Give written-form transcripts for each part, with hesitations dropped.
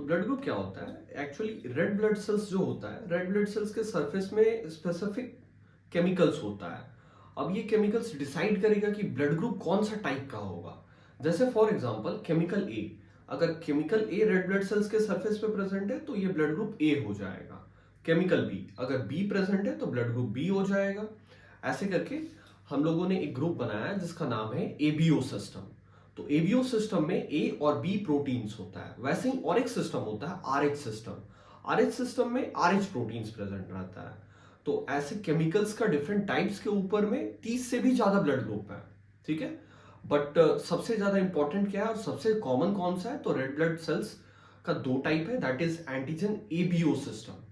Blood group क्या होता है? एक्चुअली रेड ब्लड सेल्स जो होता है, रेड ब्लड सेल्स के सरफेस में स्पेसिफिक केमिकल्स होता है। अब ये केमिकल्स डिसाइड करेगा कि ब्लड ग्रुप कौन सा टाइप का होगा। जैसे फॉर एग्जांपल केमिकल ए, अगर केमिकल ए रेड ब्लड सेल्स के सरफेस पे प्रेजेंट है तो ये ब्लड ग्रुप ए हो जाएगा। केमिकल बी, अगर बी प्रेजेंट है तो ब्लड ग्रुप बी हो जाएगा। ऐसे करके हम लोगों ने एक ग्रुप बनाया है जिसका नाम है एबीओ सिस्टम। तो एबीओ सिस्टम में ए और बी प्रोटीन्स होता है। वैसे ही और एक सिस्टम होता है आरएच सिस्टम। आरएच सिस्टम में आरएच प्रोटीन्स प्रेजेंट रहता है। तो ऐसे केमिकल्स का डिफरेंट टाइप्स के ऊपर में 30 से भी ज्यादा ब्लड ग्रुप है। ठीक है, बट सबसे ज्यादा इंपॉर्टेंट क्या है और सबसे कॉमन कौन सा है? तो रेड ब्लड सेल्स का दो टाइप है, that is antigen ABO system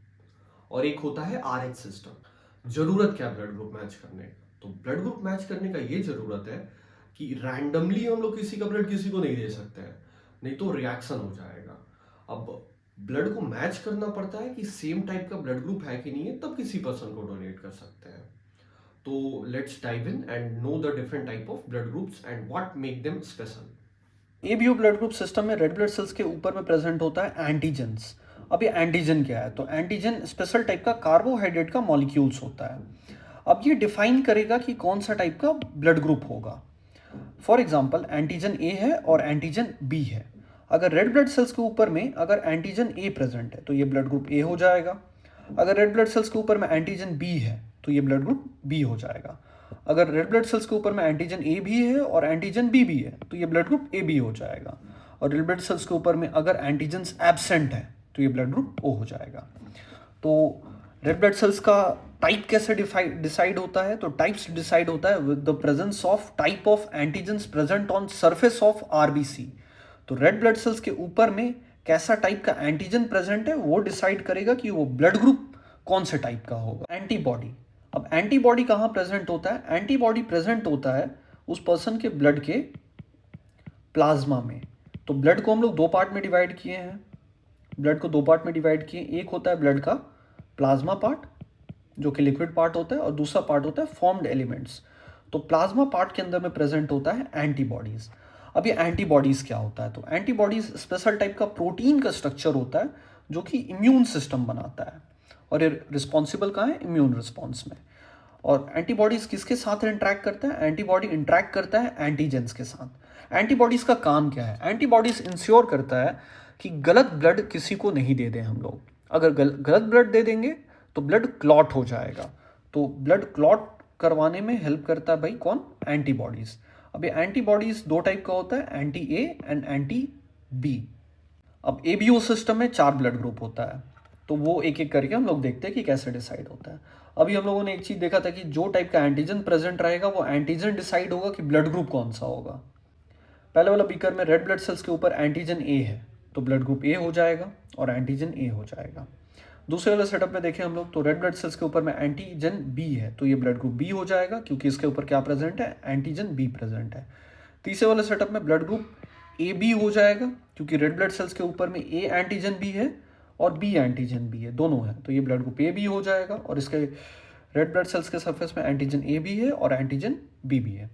और एक होता है आरएच सिस्टम। जरूरत क्या है ब्लड ग्रुप मैच करने का? तो ब्लड ग्रुप मैच करने का ये जरूरत है कि रैंडमली हम लोग किसी का ब्लड किसी को नहीं दे सकते हैं, नहीं तो रिएक्शन हो जाएगा। अब ब्लड को मैच करना पड़ता है कि सेम टाइप का ब्लड ग्रुप है कि नहीं है, तब किसी पर्सन को डोनेट कर सकते हैं। तो let's dive in and know the different type of blood groups and what make them special. ABO blood group system में रेड ब्लड सेल्स के ऊपर में प्रेजेंट होता है एंटीजेंस। अब ये एंटीजन क्या है? तो एंटीजन स्पेशल टाइप का कार्बोहाइड्रेट का मॉलिक्यूल्स होता है। अब ये डिफाइन करेगा कि कौन सा टाइप का ब्लड ग्रुप होगा। फॉर एग्जांपल एंटीजन ए है और एंटीजन बी है। अगर रेड ब्लड सेल्स के ऊपर में अगर एंटीजन ए प्रेजेंट है तो ये ब्लड ग्रुप ए हो जाएगा। अगर रेड ब्लड सेल्स के ऊपर में एंटीजन बी है तो ये ब्लड ग्रुप बी हो जाएगा। अगर रेड ब्लड सेल्स के ऊपर में एंटीजन ए भी है और एंटीजन बी भी है तो ये ब्लड ग्रुप ए बी हो जाएगा। और रेड ब्लड सेल्स के ऊपर में अगर एंटीजन्स एब्सेंट है तो ये ब्लड ग्रुप ओ हो जाएगा। तो रेड ब्लड सेल्स का टाइप कैसे डिसाइड होता है? तो टाइप्स डिसाइड होता है with the presence of type of antigens present on surface of RBC. तो रेड ब्लड सेल्स के ऊपर में कैसा टाइप का एंटीजन प्रेजेंट है वो डिसाइड करेगा कि वो ब्लड ग्रुप कौन से टाइप का होगा। एंटीबॉडी, अब एंटीबॉडी कहाँ प्रेजेंट होता है? एंटीबॉडी प्रेजेंट होता है उस पर्सन के ब्लड के प्लाज्मा में। तो ब्लड को हम लोग दो पार्ट में डिवाइड किए हैं। ब्लड को दो पार्ट में डिवाइड किए, एक होता है ब्लड का प्लाज्मा पार्ट जो कि लिक्विड पार्ट होता है और दूसरा पार्ट होता है फॉर्म्ड एलिमेंट्स। तो प्लाज्मा पार्ट के अंदर में प्रेजेंट होता है एंटीबॉडीज। अब ये एंटीबॉडीज क्या होता है? तो एंटीबॉडीज स्पेशल टाइप का प्रोटीन का स्ट्रक्चर होता है जो कि इम्यून सिस्टम बनाता है और ये रिस्पॉन्सिबल कहाँ है? इम्यून रिस्पॉन्स में। और एंटीबॉडीज किसके साथ इंटरेक्ट करता है? एंटीबॉडी इंटरेक्ट करता है एंटीजेंस के साथ। एंटीबॉडीज का काम क्या है? एंटीबॉडीज इंश्योर करता है कि गलत ब्लड किसी को नहीं दे दें हम लोग। अगर गलत ब्लड दे देंगे तो ब्लड क्लॉट हो जाएगा। तो ब्लड क्लॉट करवाने में हेल्प करता है भाई कौन? एंटीबॉडीज। अब ये एंटीबॉडीज दो टाइप का होता है, anti A and anti B. अब एबीओ सिस्टम में 4 ब्लड ग्रुप होता है, तो वो एक एक करके हम लोग देखते हैं कि कैसे डिसाइड होता है। अभी हम लोगों ने एक चीज़ देखा था कि जो टाइप का एंटीजन प्रेजेंट रहेगा वो एंटीजन डिसाइड होगा कि ब्लड ग्रुप कौन सा होगा। पहले वाला बीकर में रेड ब्लड सेल्स के ऊपर एंटीजन ए है तो ब्लड ग्रुप ए हो जाएगा और एंटीजन ए हो जाएगा। दूसरे वाले सेटअप में देखें हम लोग तो रेड ब्लड सेल्स के ऊपर में एंटीजन बी है तो ये ब्लड ग्रुप बी हो जाएगा क्योंकि इसके ऊपर क्या प्रेजेंट है? एंटीजन बी प्रेजेंट है। तीसरे वाले सेटअप में ब्लड ग्रुप ए बी हो जाएगा क्योंकि रेड ब्लड सेल्स के ऊपर में ए एंटीजन बी है और बी एंटीजन बी है, दोनों है, तो ये ब्लड ग्रुप ए बी हो जाएगा। और इसके रेड ब्लड सेल्स के सरफेस में एंटीजन ए बी है और एंटीजन बी भी है।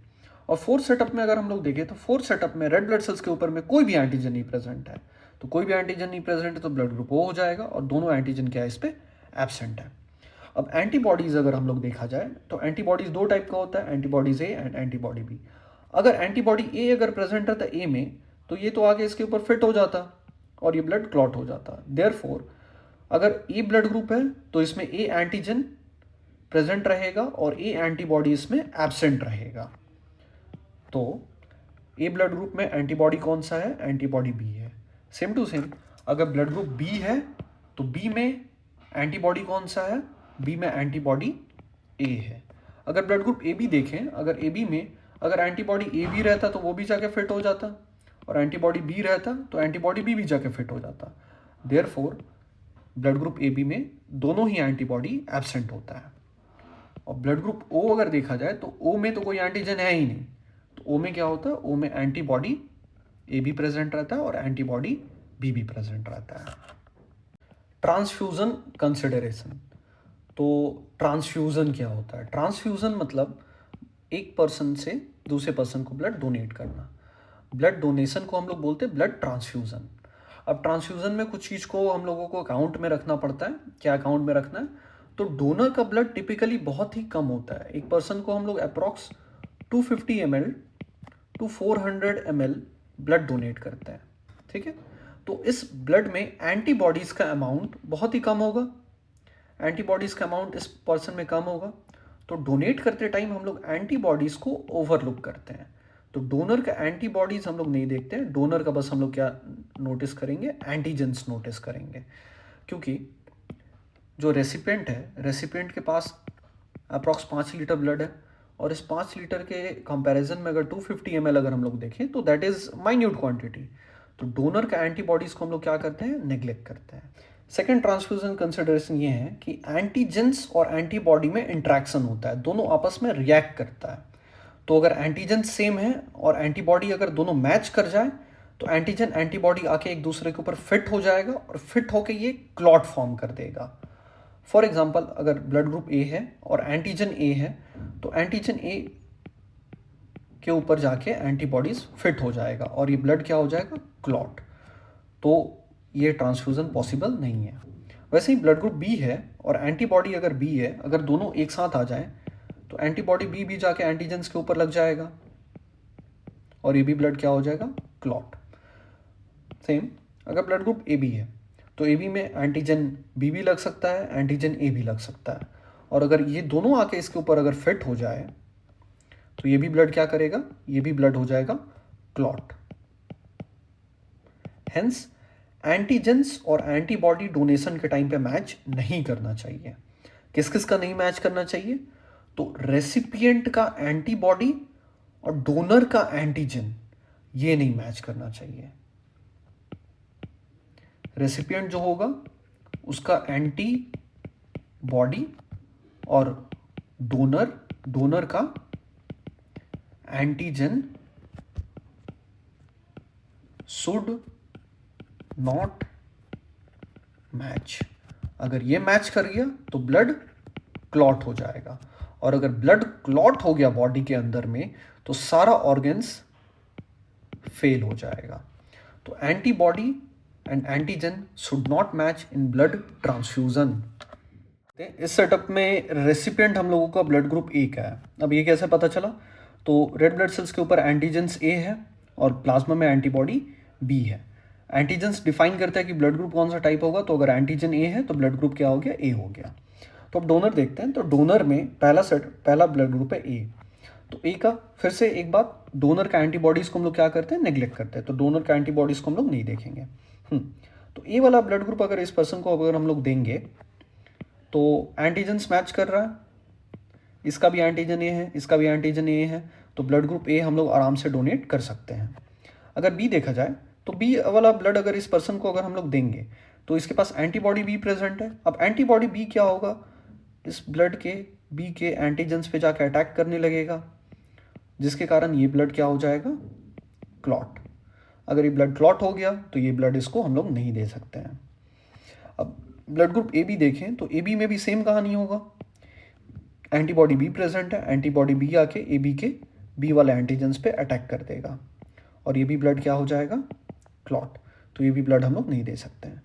और फोर्थ सेटअप में अगर हम लोग देखें तो फोर्थ सेटअप में रेड ब्लड सेल्स के ऊपर में कोई भी एंटीजन नहीं प्रेजेंट है, तो कोई भी एंटीजन नहीं प्रेजेंट है तो ब्लड ग्रुप ओ हो जाएगा और दोनों एंटीजन क्या है? इस पे एब्सेंट है। अब एंटीबॉडीज अगर हम लोग देखा जाए तो एंटीबॉडीज दो टाइप का होता है, antibodies A and antibody B. अगर एंटीबॉडी ए अगर प्रेजेंट रहता ए में तो ये तो आगे इसके ऊपर फिट हो जाता और ये ब्लड क्लॉट हो जाता। देयरफॉर अगर ए ब्लड ग्रुप है तो इसमें ए एंटीजन प्रेजेंट रहेगा और ए एंटीबॉडी इसमें एब्सेंट रहेगा। तो ए ब्लड ग्रुप में एंटीबॉडी कौन सा है? एंटीबॉडी बी है। सेम टू सेम अगर ब्लड ग्रुप बी है तो बी में एंटीबॉडी कौन सा है? बी में एंटीबॉडी ए है। अगर ब्लड ग्रुप ए बी देखें, अगर ए बी में अगर एंटीबॉडी ए बी रहता तो वो भी जाके फिट हो जाता और एंटीबॉडी बी रहता तो एंटीबॉडी बी भी जाके फिट हो जाता। Therefore blood group A B में दोनों ही एंटीबॉडी एब्सेंट होता है। और ब्लड ग्रुप ओ अगर देखा जाए तो ओ में तो कोई एंटीजन है ही नहीं, तो ओ में क्या होता है? ओ में एंटीबॉडी ए बी प्रेजेंट रहता है और एंटीबॉडी बी भी प्रेजेंट रहता है। ट्रांसफ्यूजन कंसिडरेशन, तो ट्रांसफ्यूजन क्या होता है? ट्रांसफ्यूजन मतलब एक पर्सन से दूसरे पर्सन को ब्लड डोनेट करना। ब्लड डोनेशन को हम लोग बोलते हैं ब्लड ट्रांसफ्यूजन। अब ट्रांसफ्यूज़न में कुछ चीज़ को हम लोगों को अकाउंट में रखना पड़ता है। क्या अकाउंट में रखना है? तो डोनर का ब्लड टिपिकली बहुत ही कम होता है। एक पर्सन को हम लोग approx 250 ml to 400 ml blood donate करते हैं, ठीक है। तो इस ब्लड में एंटीबॉडीज़ का अमाउंट बहुत ही कम होगा, एंटीबॉडीज़ का अमाउंट इस पर्सन में कम होगा। तो डोनेट करते टाइम हम लोग एंटीबॉडीज़ को ओवरलुक करते हैं। तो डोनर का एंटीबॉडीज़ हम लोग नहीं देखते हैं, डोनर का बस हम लोग क्या नोटिस करेंगे, एंटीजेंस नोटिस करेंगे। क्योंकि जो रेसिपिएंट है, रेसिपिएंट के पास अप्रॉक्स 5 लीटर ब्लड है, और इस 5 लीटर के कंपैरिजन में अगर 250 ml अगर हम लोग देखें तो दैट इज़ माइन्यूट क्वांटिटी। तो डोनर का एंटीबॉडीज़ को हम लोग क्या करते हैं, नेग्लेक्ट करते हैं। सेकेंड ट्रांसफ्यूजन कंसिडरेशन ये है कि एंटीजेंस और एंटीबॉडी में इंट्रैक्शन होता है, दोनों आपस में रिएक्ट करता है। तो अगर एंटीजन सेम है और एंटीबॉडी अगर दोनों मैच कर जाए तो एंटीजन एंटीबॉडी आके एक दूसरे के ऊपर फिट हो जाएगा, और फिट होके ये क्लॉट फॉर्म कर देगा। फॉर एग्जाम्पल, अगर ब्लड ग्रुप ए है और एंटीजन ए है, तो एंटीजन ए के ऊपर जाके एंटीबॉडीज फिट हो जाएगा और ये ब्लड क्या हो जाएगा, क्लॉट। तो ये ट्रांसफ्यूज़न पॉसिबल नहीं है। वैसे ही ब्लड ग्रुप बी है और एंटीबॉडी अगर बी है, अगर दोनों एक साथ आ जाएं तो एंटीबॉडी बी भी जाके एंटीजेंस के ऊपर लग जाएगा और ये भी ब्लड क्या हो जाएगा, क्लॉट। सेम अगर ब्लड ग्रुप ए बी है तो ए बी में एंटीजन बी भी लग सकता है, एंटीजन ए भी लग सकता है, और अगर ये दोनों आके इसके ऊपर अगर फिट हो जाए तो ये भी ब्लड क्या करेगा, ये भी ब्लड हो जाएगा क्लॉट। हेंस एंटीजेंस और एंटीबॉडी डोनेशन के टाइम पे मैच नहीं करना चाहिए। किस किस का नहीं मैच करना चाहिए? तो रेसिपिएंट का एंटीबॉडी और डोनर का एंटीजन, ये नहीं मैच करना चाहिए। रेसिपिएंट जो होगा उसका एंटीबॉडी और डोनर का एंटीजन शुड नॉट मैच। अगर ये मैच कर गया तो ब्लड क्लॉट हो जाएगा, और अगर ब्लड क्लॉट हो गया बॉडी के अंदर में तो सारा ऑर्गन्स फेल हो जाएगा। तो antibody and antigen should not match in blood transfusion. इस सेटअप में रेसिपिएंट हम लोगों का ब्लड ग्रुप ए का है। अब ये कैसे पता चला? तो रेड ब्लड सेल्स के ऊपर एंटीजेंस ए है और प्लाज्मा में एंटीबॉडी बी है। एंटीजेंस डिफाइन करता है कि ब्लड ग्रुप कौन सा टाइप होगा, तो अगर एंटीजन ए है तो ब्लड ग्रुप क्या हो गया, ए हो गया। तो अब डोनर देखते हैं। तो डोनर में पहला ब्लड ग्रुप है ए। तो ए का फिर से एक बात, डोनर का एंटीबॉडीज़ को हम लोग क्या करते हैं, नेग्लेक्ट करते हैं। तो डोनर का एंटीबॉडीज़ को हम लोग नहीं देखेंगे। तो ए वाला ब्लड ग्रुप अगर इस पर्सन को अगर हम लोग देंगे तो एंटीजेंस मैच कर रहा है, इसका भी एंटीजन ए है, इसका भी एंटीजन ए है, तो ब्लड ग्रुप ए हम लोग आराम से डोनेट कर सकते हैं। अगर बी देखा जाए तो बी वाला ब्लड अगर इस पर्सन को अगर हम लोग देंगे तो इसके पास एंटीबॉडी बी प्रेजेंट है। अब एंटीबॉडी बी क्या होगा, इस ब्लड के बी के एंटीजेंस पे जाकर अटैक करने लगेगा, जिसके कारण ये ब्लड क्या हो जाएगा, क्लॉट। अगर ये ब्लड क्लॉट हो गया तो ये ब्लड इसको हम लोग नहीं दे सकते हैं। अब ब्लड ग्रुप ए बी देखें तो ए बी में भी सेम कहानी होगा, एंटीबॉडी बी प्रेजेंट है, एंटीबॉडी बी आके ए बी के बी वाले एंटीजेंस पे अटैक कर देगा और ये भी ब्लड क्या हो जाएगा, क्लॉट। तो ये भी ब्लड हम लोग नहीं दे सकते हैं।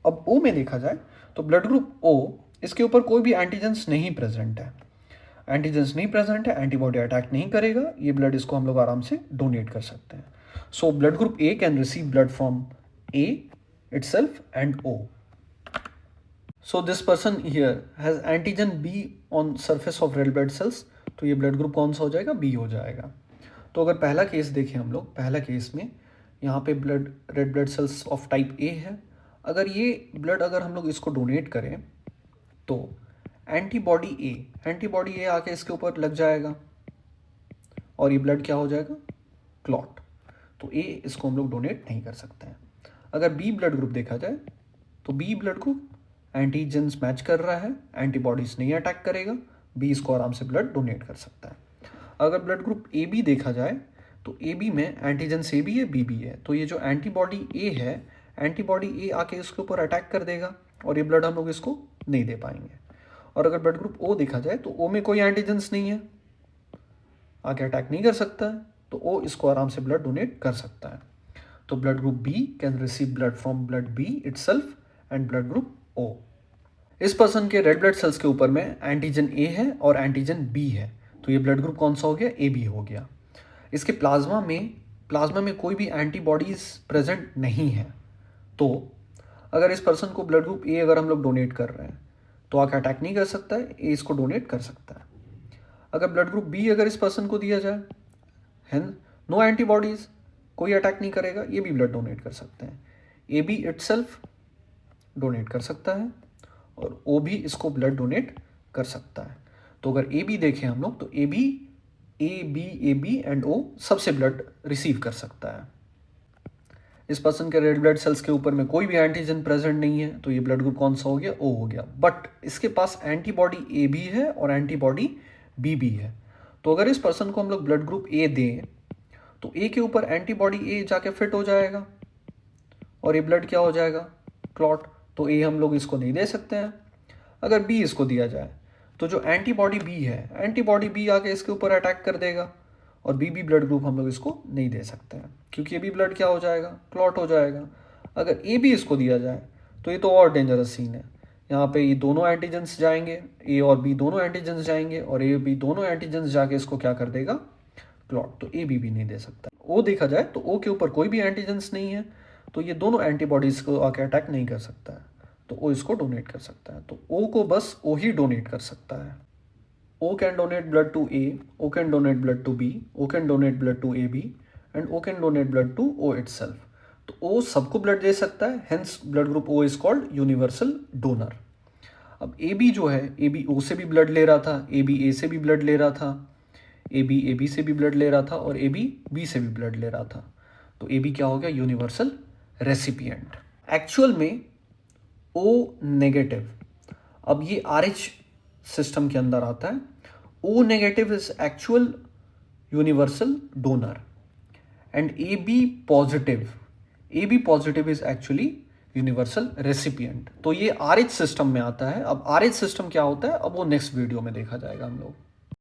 अब ओ में देखा जाए तो ब्लड ग्रुप ओ, इसके ऊपर कोई भी एंटीजेंस नहीं प्रेजेंट है, एंटीजेंस नहीं प्रेजेंट है, एंटीबॉडी अटैक नहीं करेगा, ये ब्लड इसको हम लोग आराम से डोनेट कर सकते हैं। So blood group A can receive blood from A itself and O. So this person here has antigen B on surface of red blood cells, तो ये ब्लड ग्रुप कौन सा हो जाएगा, बी हो जाएगा। तो अगर पहला केस देखें हम लोग, पहला केस में यहाँ पे red blood cells of type A है। अगर ये ब्लड अगर हम लोग इसको डोनेट करें तो एंटीबॉडी ए आके इसके ऊपर लग जाएगा और ये ब्लड क्या हो जाएगा, क्लॉट। तो ए इसको हम लोग डोनेट नहीं कर सकते हैं। अगर बी ब्लड ग्रुप देखा जाए तो B blood group antigens match कर रहा है, एंटीबॉडीज नहीं अटैक करेगा, बी इसको आराम से ब्लड डोनेट कर सकता है। अगर ब्लड ग्रुप ए बी देखा जाए तो ए बी में एंटीजेंस ए बी है, बी बी है, तो ये जो एंटीबॉडी ए है, एंटीबॉडी ए आके इसके ऊपर अटैक कर देगा और ये ब्लड हम लोग इसको नहीं दे पाएंगे। और अगर ब्लड ग्रुप ओ देखा जाए तो ओ में कोई एंटीजेंस नहीं है, आके अटैक नहीं कर सकता है, तो ओ इसको आराम से ब्लड डोनेट कर सकता है। तो blood group B can receive blood from blood B itself and blood group O. इस पर्सन के रेड ब्लड सेल्स के ऊपर में एंटीजन ए है और एंटीजन बी है, तो ये ब्लड ग्रुप कौन सा हो गया, ए बी हो गया। इसके प्लाज्मा में कोई भी एंटीबॉडीज प्रेजेंट नहीं है। तो अगर इस पर्सन को ब्लड ग्रुप ए अगर हम लोग डोनेट कर रहे हैं तो आके अटैक नहीं कर सकता है, ए इसको डोनेट कर सकता है। अगर ब्लड ग्रुप बी अगर इस पर्सन को दिया जाए, है नो एंटीबॉडीज, कोई अटैक नहीं करेगा, ये भी ब्लड डोनेट कर सकते हैं। ए बी इटसेल्फ डोनेट कर सकता है और ओ भी इसको ब्लड डोनेट कर सकता है। तो अगर ए बी देखें हम लोग तो ए बी एंड ओ सबसे ब्लड रिसीव कर सकता है। इस पर्सन के रेड ब्लड सेल्स के ऊपर में कोई भी एंटीजन प्रेजेंट नहीं है, तो ये ब्लड ग्रुप कौन सा हो गया, ओ हो गया। बट इसके पास एंटीबॉडी ए भी है और एंटीबॉडी बी भी है। तो अगर इस पर्सन को हम लोग ब्लड ग्रुप ए दें तो ए के ऊपर एंटीबॉडी ए जाके फिट हो जाएगा और ये ब्लड क्या हो जाएगा, क्लॉट। तो ए हम लोग इसको नहीं दे सकते हैं। अगर बी इसको दिया जाए तो जो एंटीबॉडी बी है, एंटीबॉडी बी आके इसके ऊपर अटैक कर देगा और बी ब्लड ग्रुप हम लोग इसको नहीं दे सकते हैं, क्योंकि ये भी ब्लड क्या हो जाएगा, क्लॉट हो जाएगा। अगर ए बी इसको दिया जाए तो ये तो और डेंजरस सीन है। यहाँ पे ये दोनों एंटीजेंस जाएंगे, ए और बी दोनों एंटीजेंस जाएंगे और ए बी दोनों एंटीजेंस जाके इसको क्या कर देगा, क्लॉट। तो ए बी नहीं दे सकता। ओ देखा जाए तो ओ के ऊपर कोई भी एंटीजेंस नहीं है, तो ये दोनों एंटीबॉडीज को आके अटैक नहीं कर सकता है, तो ओ इसको डोनेट कर सकता है। तो ओ को बस ओ ही डोनेट कर सकता है। O can donate blood to A, O can donate blood to B, O can donate blood to A B and O can donate blood to O itself. तो ओ सबको ब्लड दे सकता है, hence blood group O is called universal donor. अब A B जो है, A B O से भी ब्लड ले रहा था, ए बी ए से भी ब्लड ले रहा था, ए बी से भी ब्लड ले रहा था और ए बी से भी ब्लड ले रहा था। तो ए बी क्या हो गया, यूनिवर्सल रेसिपिएंट। एक्चुअल में ओ नेगेटिव, अब ये RH सिस्टम के अंदर आता है। O negative is actual universal donor and A B positive is actually universal recipient. तो ये RH सिस्टम में आता है। अब RH सिस्टम क्या होता है, अब वो नेक्स्ट वीडियो में देखा जाएगा हम लोग।